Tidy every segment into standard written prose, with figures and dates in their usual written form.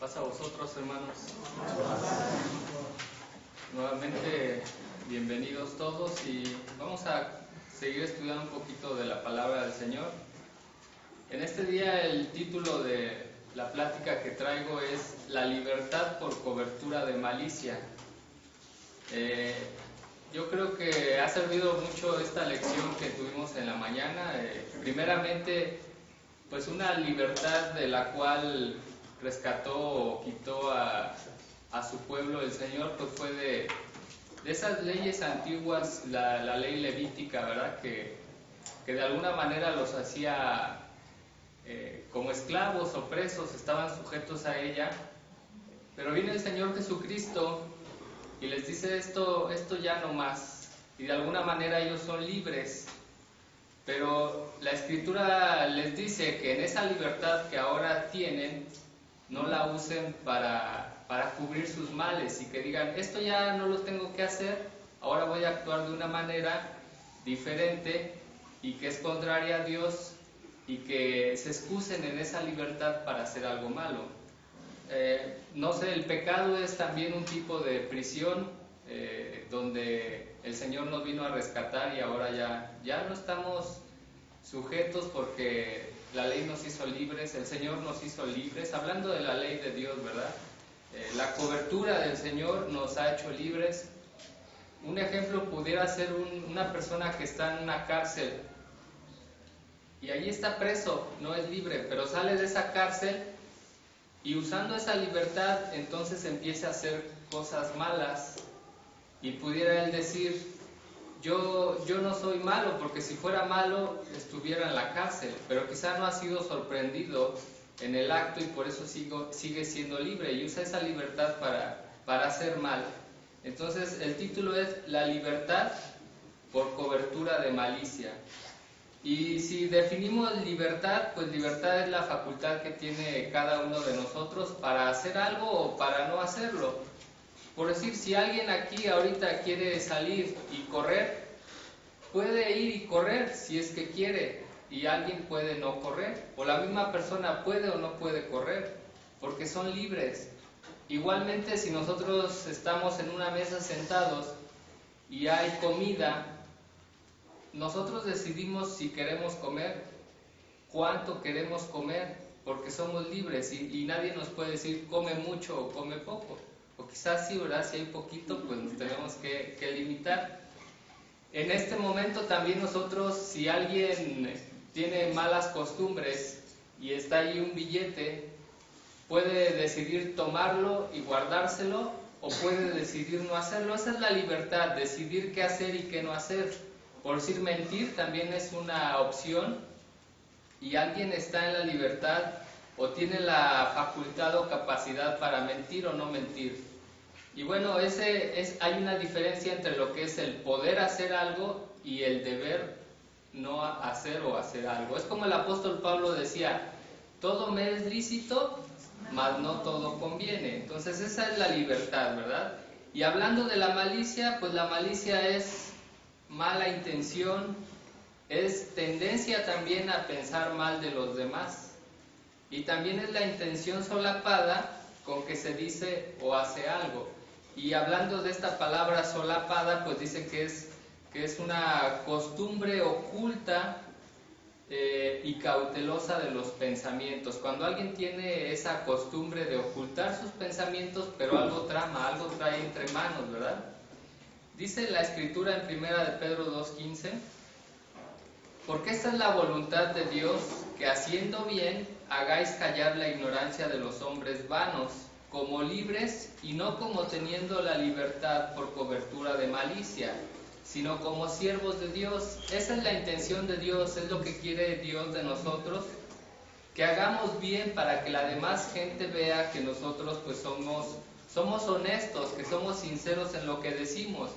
Paz a vosotros, hermanos. Nuevamente, bienvenidos todos y vamos a seguir estudiando un poquito de la palabra del Señor. En este día el título de la plática que traigo es La libertad por cobertura de malicia. Yo creo que ha servido mucho esta lección que tuvimos en la mañana. Primeramente, pues una libertad de la cual rescató o quitó a su pueblo el Señor, pues fue de esas leyes antiguas, la ley levítica, ¿verdad? Que de alguna manera los hacía como esclavos o presos, estaban sujetos a ella. Pero viene el Señor Jesucristo y les dice esto ya no más, y de alguna manera ellos son libres. Pero la Escritura les dice que en esa libertad que ahora tienen, no la usen para cubrir sus males y que digan, esto ya no lo tengo que hacer, ahora voy a actuar de una manera diferente y que es contraria a Dios, y que se excusen en esa libertad para hacer algo malo. No sé, el pecado es también un tipo de prisión donde el Señor nos vino a rescatar y ahora ya no estamos sujetos porque la ley nos hizo libres, el Señor nos hizo libres, hablando de la ley de Dios, ¿verdad? La cobertura del Señor nos ha hecho libres. Un ejemplo pudiera ser una persona que está en una cárcel y allí está preso, no es libre, pero sale de esa cárcel y usando esa libertad entonces empieza a hacer cosas malas y pudiera él decir, yo no soy malo, porque si fuera malo estuviera en la cárcel, pero quizá no ha sido sorprendido en el acto y por eso sigue siendo libre y usa esa libertad para hacer mal. Entonces el título es La libertad por cobertura de malicia. Y si definimos libertad, pues libertad es la facultad que tiene cada uno de nosotros para hacer algo o para no hacerlo. Por decir, si alguien aquí ahorita quiere salir y correr, puede ir y correr si es que quiere, y alguien puede no correr, o la misma persona puede o no puede correr, porque son libres. Igualmente, si nosotros estamos en una mesa sentados y hay comida, nosotros decidimos si queremos comer, cuánto queremos comer, porque somos libres y nadie nos puede decir come mucho o come poco. O quizás sí, ¿verdad? Si hay poquito, pues nos tenemos que limitar. En este momento también nosotros, si alguien tiene malas costumbres y está ahí un billete, puede decidir tomarlo y guardárselo o puede decidir no hacerlo. Esa es la libertad, decidir qué hacer y qué no hacer. Por decir, mentir también es una opción y alguien está en la libertad o tiene la facultad o capacidad para mentir o no mentir. Y bueno, hay una diferencia entre lo que es el poder hacer algo y el deber no hacer o hacer algo. Es como el apóstol Pablo decía, todo me es lícito, mas no todo conviene. Entonces esa es la libertad, ¿verdad? Y hablando de la malicia, pues la malicia es mala intención, es tendencia también a pensar mal de los demás. Y también es la intención solapada con que se dice o hace algo. Y hablando de esta palabra solapada, pues dice que es una costumbre oculta y cautelosa de los pensamientos. Cuando alguien tiene esa costumbre de ocultar sus pensamientos, pero algo trama, algo trae entre manos, ¿verdad? Dice la Escritura en 1 de Pedro 2:15, porque esta es la voluntad de Dios, que haciendo bien hagáis callar la ignorancia de los hombres vanos, como libres y no como teniendo la libertad por cobertura de malicia, sino como siervos de Dios. Esa es la intención de Dios, es lo que quiere Dios de nosotros, que hagamos bien para que la demás gente vea que nosotros pues somos honestos, que somos sinceros en lo que decimos.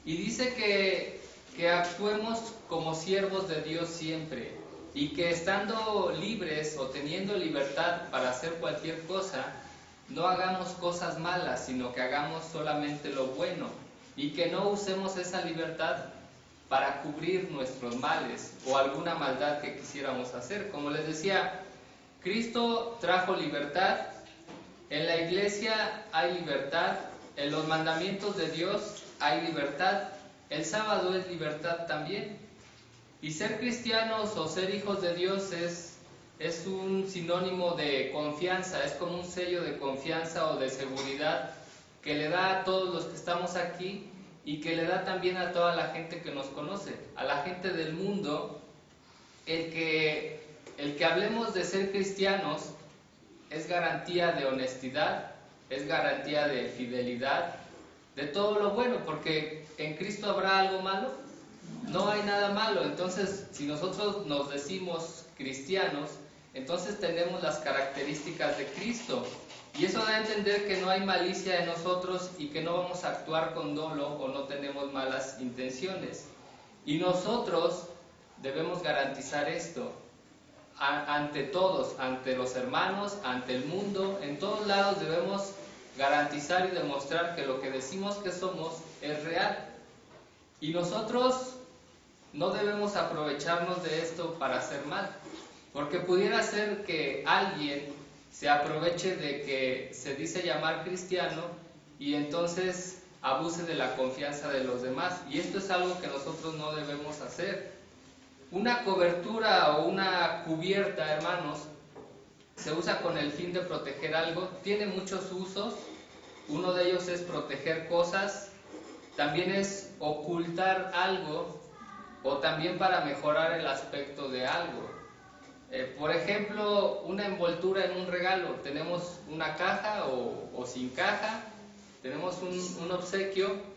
Y dice que actuemos como siervos de Dios siempre, y que estando libres o teniendo libertad para hacer cualquier cosa, no hagamos cosas malas, sino que hagamos solamente lo bueno, y que no usemos esa libertad para cubrir nuestros males o alguna maldad que quisiéramos hacer. Como les decía, Cristo trajo libertad En la iglesia hay libertad, en los mandamientos de Dios hay libertad, el sábado es libertad también. Y ser cristianos o ser hijos de Dios es un sinónimo de confianza, es como un sello de confianza o de seguridad que le da a todos los que estamos aquí y que le da también a toda la gente que nos conoce, a la gente del mundo. El que hablemos de ser cristianos es garantía de honestidad, es garantía de fidelidad, de todo lo bueno, porque en Cristo habrá algo malo, no hay nada malo. Entonces, si nosotros nos decimos cristianos, entonces tenemos las características de Cristo, y eso da a entender que no hay malicia en nosotros y que no vamos a actuar con dolo o no tenemos malas intenciones. Y nosotros debemos garantizar esto ante todos, ante los hermanos, ante el mundo, en todos lados debemos garantizar y demostrar que lo que decimos que somos es real. Y nosotros no debemos aprovecharnos de esto para hacer mal, porque pudiera ser que alguien se aproveche de que se dice llamar cristiano y entonces abuse de la confianza de los demás. Y esto es algo que nosotros no debemos hacer. Una cobertura o una cubierta, hermanos, se usa con el fin de proteger algo, tiene muchos usos. Uno de ellos es proteger cosas, también es ocultar algo o también para mejorar el aspecto de algo. Por ejemplo, una envoltura en un regalo, tenemos una caja o sin caja, tenemos un obsequio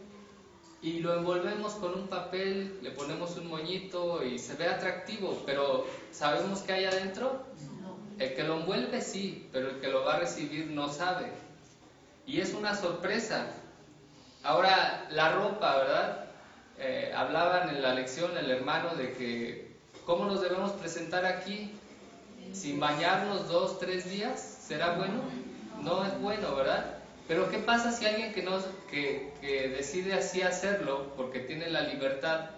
y lo envolvemos con un papel, le ponemos un moñito y se ve atractivo, pero ¿sabemos qué hay adentro? El que lo envuelve sí, pero el que lo va a recibir no sabe. Y es una sorpresa. Ahora, la ropa, ¿verdad? Hablaban en la lección el hermano de que ¿cómo nos debemos presentar aquí? Sin bañarnos 2, 3 días, ¿será bueno? No es bueno, ¿verdad? Pero ¿qué pasa si alguien que decide así hacerlo, porque tiene la libertad,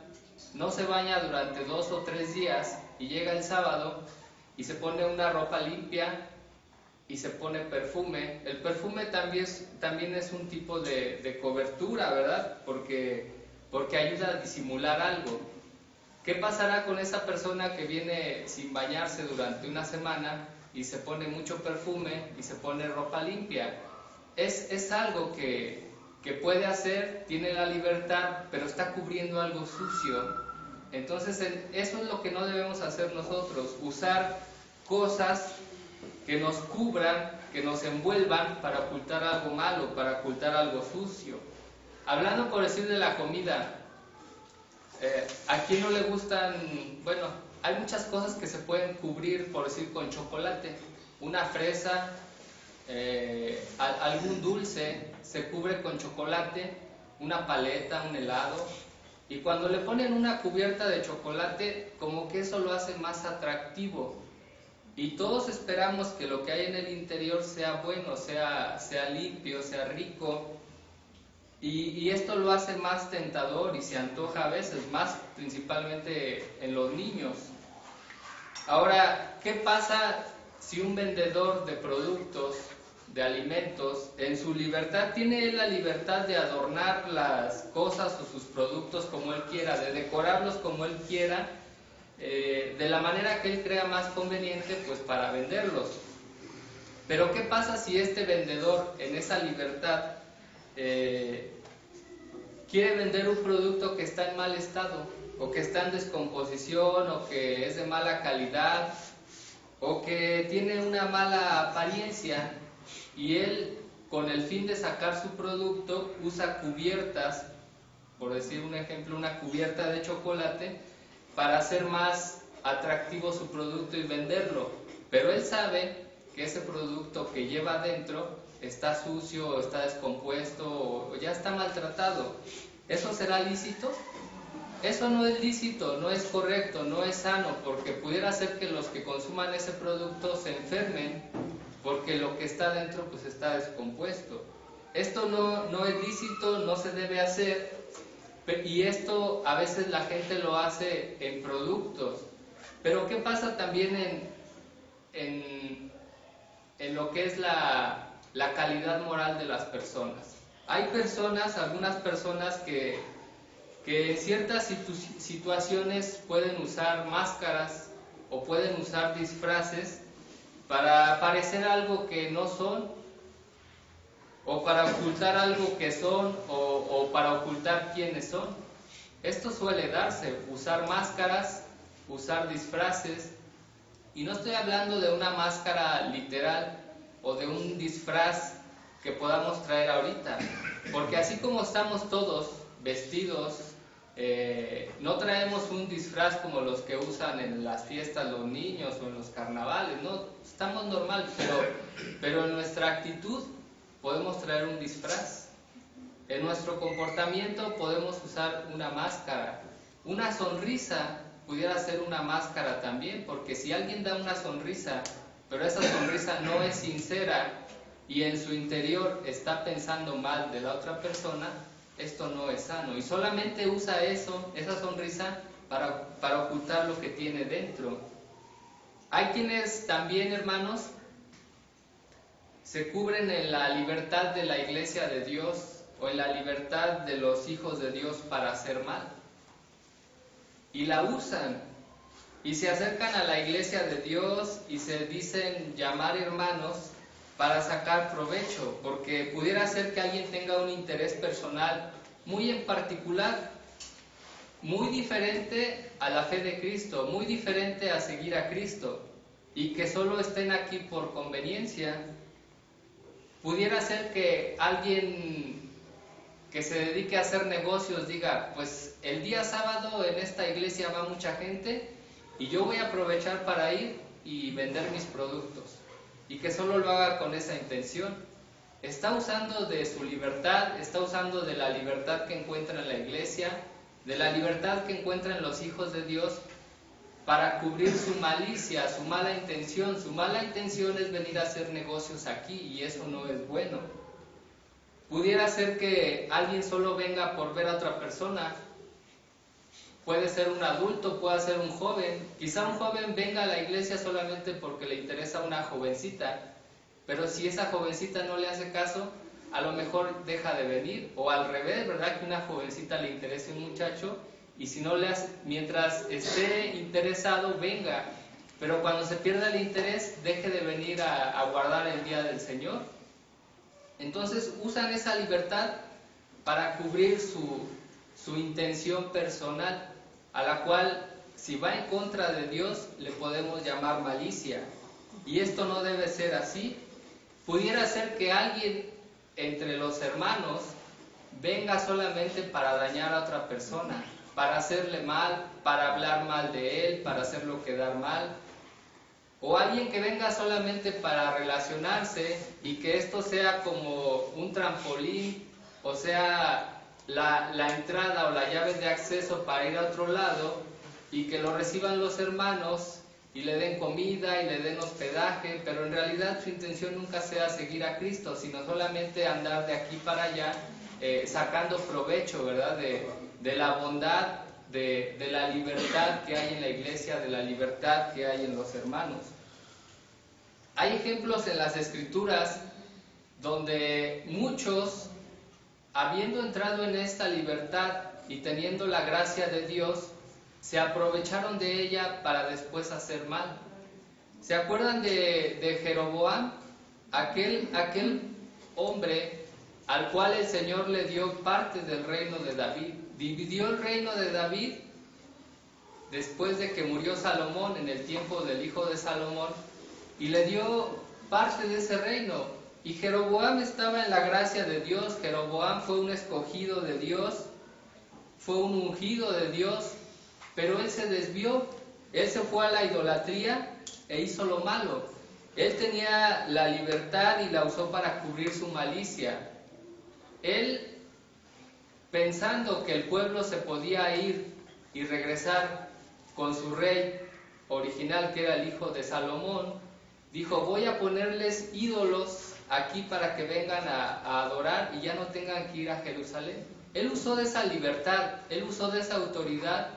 no se baña durante 2 o 3 días y llega el sábado y se pone una ropa limpia y se pone perfume? El perfume también es un tipo de cobertura, ¿verdad? Porque ayuda a disimular algo. ¿Qué pasará con esa persona que viene sin bañarse durante una semana y se pone mucho perfume y se pone ropa limpia? Es algo que puede hacer, tiene la libertad, pero está cubriendo algo sucio. Entonces, eso es lo que no debemos hacer nosotros, usar cosas que nos cubran, que nos envuelvan para ocultar algo malo, para ocultar algo sucio. Hablando por decir de la comida, ¿a quién no le gustan? Bueno, hay muchas cosas que se pueden cubrir, por decir, con chocolate. Una fresa, algún dulce se cubre con chocolate, una paleta, un helado, y cuando le ponen una cubierta de chocolate, como que eso lo hace más atractivo, y todos esperamos que lo que hay en el interior sea bueno, sea limpio, sea rico, y esto lo hace más tentador y se antoja a veces, más principalmente en los niños. Ahora, ¿qué pasa si un vendedor de productos, de alimentos, en su libertad, tiene él la libertad de adornar las cosas o sus productos como él quiera, de decorarlos como él quiera, de la manera que él crea más conveniente, pues para venderlos? Pero ¿qué pasa si este vendedor en esa libertad quiere vender un producto que está en mal estado, o que está en descomposición, o que es de mala calidad, o que tiene una mala apariencia, y él, con el fin de sacar su producto, usa cubiertas, por decir un ejemplo, una cubierta de chocolate, para hacer más atractivo su producto y venderlo? Pero él sabe que ese producto que lleva adentro está sucio, está descompuesto, o ya está maltratado. ¿Eso será lícito? Eso no es lícito, no es correcto, no es sano, porque pudiera ser que los que consuman ese producto se enfermen, porque lo que está dentro pues está descompuesto. Esto no es lícito, no se debe hacer, y esto a veces la gente lo hace en productos. Pero ¿qué pasa también en lo que es la la calidad moral de las personas. Hay personas, algunas personas que en ciertas situaciones pueden usar máscaras o pueden usar disfraces para parecer algo que no son, o para ocultar algo que son, o para ocultar quiénes son. Esto suele darse, usar máscaras, usar disfraces, y no estoy hablando de una máscara literal o de un disfraz que podamos traer ahorita, porque así como estamos todos vestidos, no traemos un disfraz como los que usan en las fiestas los niños o en los carnavales, no, estamos normal, pero en nuestra actitud podemos traer un disfraz. En nuestro comportamiento podemos usar una máscara. Una sonrisa pudiera ser una máscara también, porque si alguien da una sonrisa, pero esa sonrisa no es sincera y en su interior está pensando mal de la otra persona, esto no es sano. Y solamente usa esa sonrisa para ocultar lo que tiene dentro. Hay quienes también, hermanos, se cubren en la libertad de la iglesia de Dios o en la libertad de los hijos de Dios para hacer mal. Y la usan y se acercan a la iglesia de Dios y se dicen llamar hermanos para sacar provecho, porque pudiera ser que alguien tenga un interés personal muy en particular, muy diferente a la fe de Cristo, muy diferente a seguir a Cristo, y que solo estén aquí por conveniencia. Pudiera ser que alguien que se dedique a hacer negocios diga, pues el día sábado en esta iglesia va mucha gente y yo voy a aprovechar para ir y vender mis productos, y que solo lo haga con esa intención. Está usando de su libertad, está usando de la libertad que encuentra en la iglesia, de la libertad que encuentran los hijos de Dios para cubrir su malicia, su mala intención. Su mala intención es venir a hacer negocios aquí y eso no es bueno. Pudiera ser que alguien solo venga por ver a otra persona. Puede ser un adulto, puede ser un joven. Quizá un joven venga a la iglesia solamente porque le interesa una jovencita, pero si esa jovencita no le hace caso, a lo mejor deja de venir, o al revés, ¿verdad? Que una jovencita le interese un muchacho, y si no le hace, mientras esté interesado, venga, pero cuando se pierda el interés, deje de venir a guardar el día del Señor. Entonces usan esa libertad para cubrir su intención personal, a la cual, si va en contra de Dios, le podemos llamar malicia. Y esto no debe ser así. Pudiera ser que alguien entre los hermanos venga solamente para dañar a otra persona, para hacerle mal, para hablar mal de él, para hacerlo quedar mal. O alguien que venga solamente para relacionarse y que esto sea como un trampolín, o sea, la entrada o la llave de acceso para ir a otro lado, y que lo reciban los hermanos y le den comida y le den hospedaje, pero en realidad su intención nunca sea seguir a Cristo, sino solamente andar de aquí para allá, sacando provecho, ¿verdad? De la bondad, de la libertad que hay en la iglesia, de la libertad que hay en los hermanos. Hay ejemplos en las Escrituras donde muchos, habiendo entrado en esta libertad y teniendo la gracia de Dios, se aprovecharon de ella para después hacer mal. ¿Se acuerdan de Jeroboam? Aquel hombre al cual el Señor le dio parte del reino de David. Dividió el reino de David después de que murió Salomón, en el tiempo del hijo de Salomón, y le dio parte de ese reino. Y Jeroboam estaba en la gracia de Dios. Jeroboam fue un escogido de Dios, fue un ungido de Dios, pero él se desvió, él se fue a la idolatría e hizo lo malo. Él tenía la libertad y la usó para cubrir su malicia. Él, pensando que el pueblo se podía ir y regresar con su rey original, que era el hijo de Salomón, dijo, voy a ponerles ídolos aquí para que vengan a adorar y ya no tengan que ir a Jerusalén. Él usó de esa libertad, él usó de esa autoridad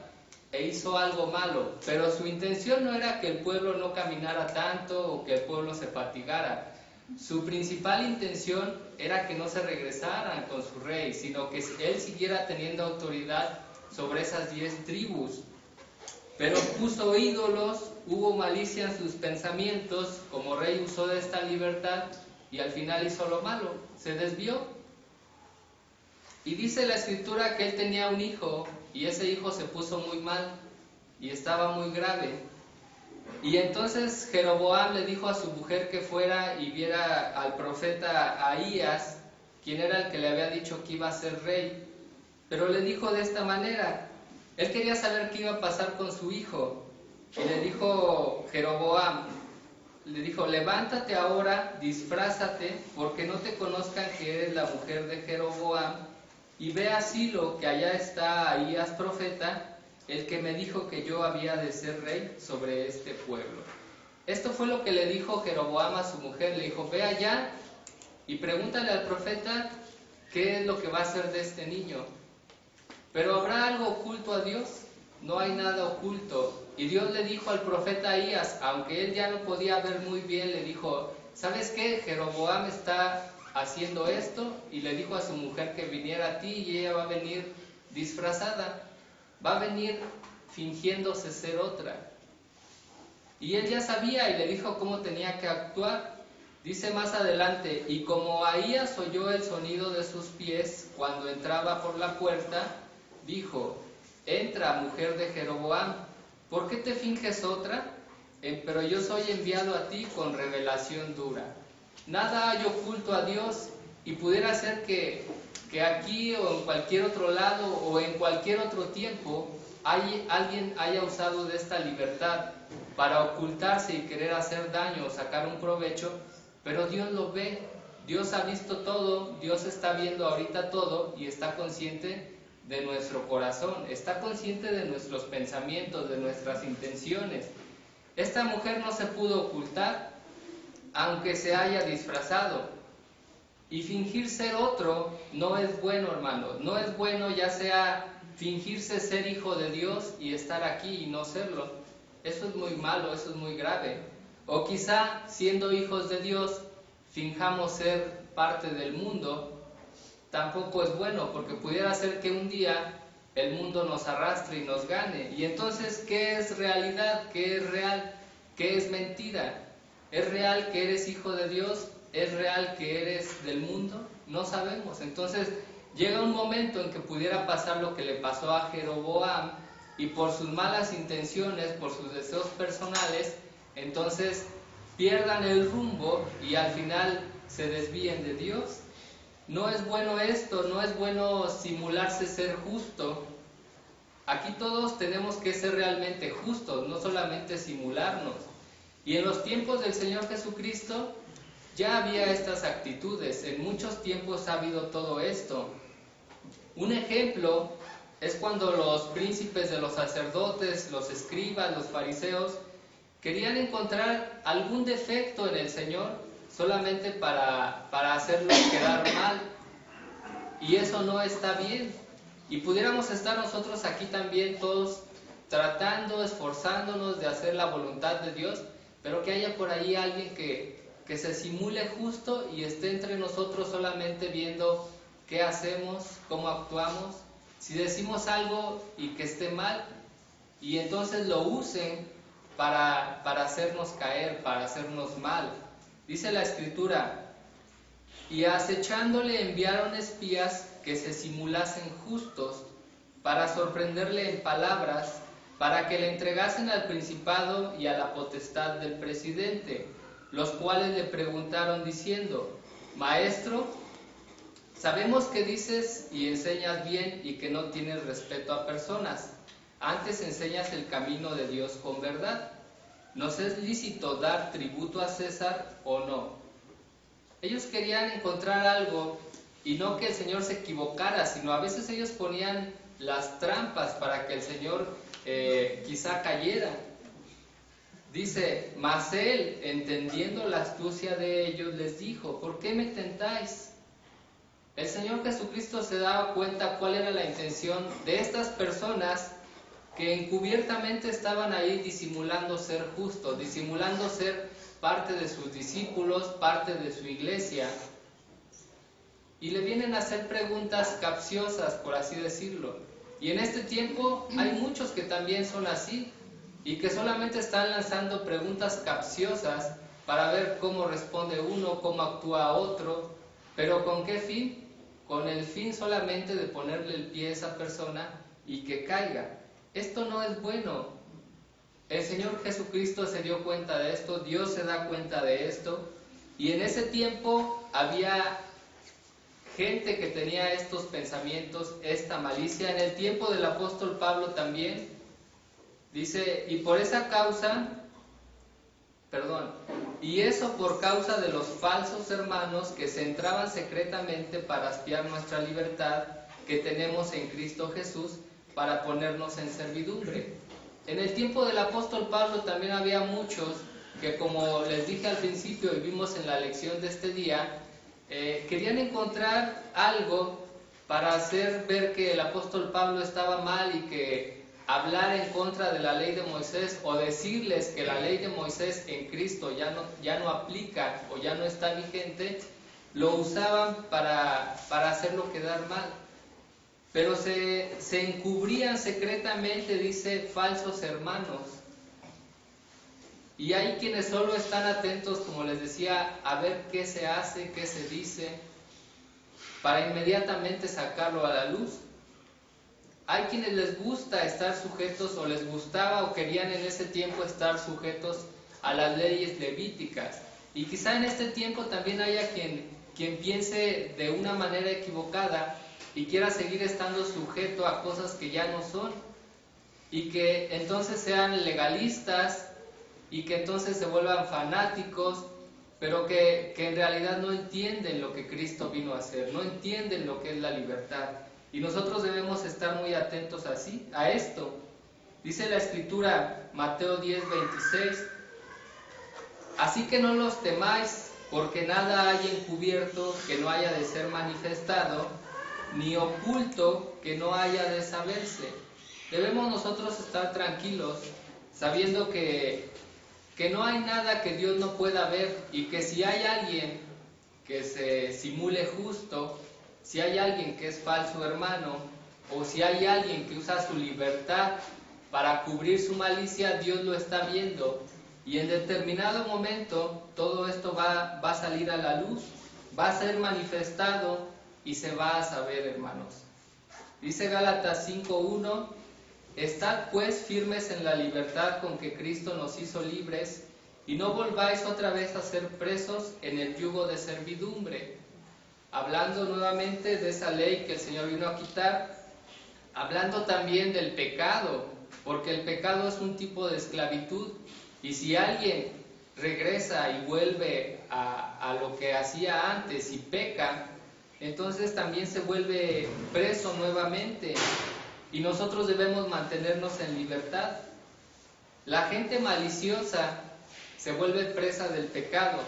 e hizo algo malo, pero su intención no era que el pueblo no caminara tanto o que el pueblo se fatigara. Su principal intención era que no se regresaran con su rey, sino que él siguiera teniendo autoridad sobre esas 10 tribus. Pero puso ídolos, hubo malicia en sus pensamientos, como rey usó de esta libertad y al final hizo lo malo, se desvió. Y dice la escritura que él tenía un hijo y ese hijo se puso muy mal y estaba muy grave. Y entonces Jeroboam le dijo a su mujer que fuera y viera al profeta Ahías, quien era el que le había dicho que iba a ser rey. Pero le dijo de esta manera, él quería saber qué iba a pasar con su hijo. Y le dijo Jeroboam, le dijo, levántate ahora, disfrázate, porque no te conozcan que eres la mujer de Jeroboam, y ve a Silo, que allá está Ahías profeta, el que me dijo que yo había de ser rey sobre este pueblo. Esto fue lo que le dijo Jeroboam a su mujer, le dijo, ve allá y pregúntale al profeta qué es lo que va a hacer de este niño. Pero ¿habrá algo oculto a Dios? No hay nada oculto. Y Dios le dijo al profeta Ahías, aunque él ya no podía ver muy bien, le dijo, ¿sabes qué? Jeroboam está haciendo esto, y le dijo a su mujer que viniera a ti y ella va a venir disfrazada, va a venir fingiéndose ser otra. Y él ya sabía y le dijo cómo tenía que actuar. Dice más adelante, y como Ahías oyó el sonido de sus pies cuando entraba por la puerta, dijo, entra, mujer de Jeroboam, ¿por qué te finges otra? Pero yo soy enviado a ti con revelación dura. Nada hay oculto a Dios, y pudiera ser que aquí o en cualquier otro lado o en cualquier otro tiempo alguien haya usado de esta libertad para ocultarse y querer hacer daño o sacar un provecho, pero Dios lo ve, Dios ha visto todo, Dios está viendo ahorita todo y está consciente de nuestro corazón, está consciente de nuestros pensamientos, de nuestras intenciones. Esta mujer no se pudo ocultar, aunque se haya disfrazado. Y fingir ser otro no es bueno, hermanos. No es bueno, ya sea fingirse ser hijo de Dios y estar aquí y no serlo. Eso es muy malo, eso es muy grave. O quizá, siendo hijos de Dios, finjamos ser parte del mundo. Tampoco es bueno, porque pudiera ser que un día el mundo nos arrastre y nos gane. Y entonces, ¿qué es realidad? ¿Qué es real? ¿Qué es mentira? ¿Es real que eres hijo de Dios? ¿Es real que eres del mundo? No sabemos. Entonces llega un momento en que pudiera pasar lo que le pasó a Jeroboam, y por sus malas intenciones, por sus deseos personales, entonces pierdan el rumbo y al final se desvíen de Dios. No es bueno esto, no es bueno simularse ser justo. Aquí todos tenemos que ser realmente justos, no solamente simularnos. Y en los tiempos del Señor Jesucristo ya había estas actitudes, en muchos tiempos ha habido todo esto. Un ejemplo es cuando los príncipes de los sacerdotes, los escribas, los fariseos, querían encontrar algún defecto en el Señor solamente para hacerlo quedar mal. Y eso no está bien. Y pudiéramos estar nosotros aquí también todos tratando, esforzándonos de hacer la voluntad de Dios, pero que haya por ahí alguien que se simule justo y esté entre nosotros solamente viendo qué hacemos, cómo actuamos, si decimos algo y que esté mal, y entonces lo usen para hacernos caer, para hacernos mal. Dice la Escritura, y acechándole enviaron espías que se simulasen justos para sorprenderle en palabras, para que le entregasen al principado y a la potestad del presidente, los cuales le preguntaron diciendo, Maestro, sabemos que dices y enseñas bien y que no tienes respeto a personas, antes enseñas el camino de Dios con verdad. ¿Nos es lícito dar tributo a César o no? Ellos querían encontrar algo, y no que el Señor se equivocara, sino a veces ellos ponían las trampas para que el Señor quizá cayera. Dice, mas él, entendiendo la astucia de ellos, les dijo, ¿por qué me tentáis? El Señor Jesucristo se daba cuenta cuál era la intención de estas personas que encubiertamente estaban ahí disimulando ser justos, disimulando ser parte de sus discípulos, parte de su iglesia, y le vienen a hacer preguntas capciosas, por así decirlo. Y en este tiempo hay muchos que también son así, y que solamente están lanzando preguntas capciosas para ver cómo responde uno, cómo actúa otro, pero ¿con qué fin? Con el fin solamente de ponerle el pie a esa persona y que caiga. Esto no es bueno. El Señor Jesucristo se dio cuenta de esto, Dios se da cuenta de esto, y en ese tiempo había gente que tenía estos pensamientos, esta malicia. En el tiempo del apóstol Pablo también, dice, y por esa causa, y eso por causa de los falsos hermanos que se entraban secretamente para espiar nuestra libertad que tenemos en Cristo Jesús, para ponernos en servidumbre. En el tiempo del apóstol Pablo también había muchos que, como les dije al principio y vimos en la lección de este día, querían encontrar algo para hacer ver que el apóstol Pablo estaba mal y que hablar en contra de la ley de Moisés, o decirles que la ley de Moisés en Cristo ya no aplica o ya no está vigente, lo usaban para hacerlo quedar mal. Pero se encubrían secretamente, dice, falsos hermanos. Y hay quienes solo están atentos, como les decía, a ver qué se hace, qué se dice, para inmediatamente sacarlo a la luz. Hay quienes les gusta estar sujetos, o les gustaba o querían en ese tiempo estar sujetos a las leyes levíticas. Y quizá en este tiempo también haya quien piense de una manera equivocada y quiera seguir estando sujeto a cosas que ya no son, y que entonces sean legalistas, y que entonces se vuelvan fanáticos, pero que en realidad no entienden lo que Cristo vino a hacer, no entienden lo que es la libertad. Y nosotros debemos estar muy atentos a esto. Dice la Escritura, Mateo 10:26, así que no los temáis, porque nada hay encubierto que no haya de ser manifestado, ni oculto que no haya de saberse. Debemos nosotros estar tranquilos, sabiendo que no hay nada que Dios no pueda ver, y que si hay alguien que se simule justo, si hay alguien que es falso hermano, o si hay alguien que usa su libertad para cubrir su malicia, Dios lo está viendo, y en determinado momento todo esto va a salir a la luz, va a ser manifestado y se va a saber, hermanos. Dice Gálatas 5:1, estad pues firmes en la libertad con que Cristo nos hizo libres, y no volváis otra vez a ser presos en el yugo de servidumbre. Hablando nuevamente de esa ley que el Señor vino a quitar, hablando también del pecado, porque el pecado es un tipo de esclavitud, y si alguien regresa y vuelve a lo que hacía antes y peca, entonces también se vuelve preso nuevamente, y nosotros debemos mantenernos en libertad. La gente maliciosa se vuelve presa del pecado,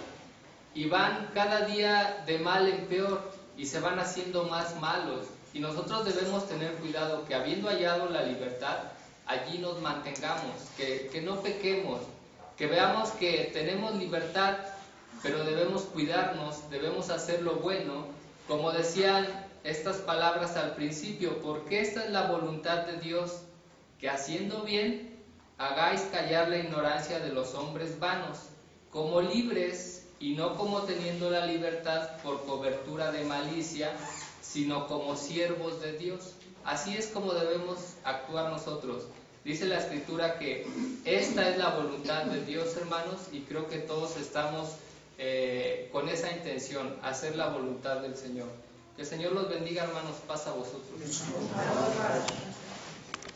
y van cada día de mal en peor, y se van haciendo más malos. Y nosotros debemos tener cuidado que, habiendo hallado la libertad, allí nos mantengamos, que no pequemos, que veamos que tenemos libertad, pero debemos cuidarnos, debemos hacer lo bueno, como decían estas palabras al principio, porque esta es la voluntad de Dios, que haciendo bien hagáis callar la ignorancia de los hombres vanos, como libres, y no como teniendo la libertad por cobertura de malicia, sino como siervos de Dios. Así es como debemos actuar nosotros. Dice la Escritura que esta es la voluntad de Dios, hermanos, y creo que todos estamos con esa intención, hacer la voluntad del Señor. Que el Señor los bendiga, hermanos. Paz a vosotros.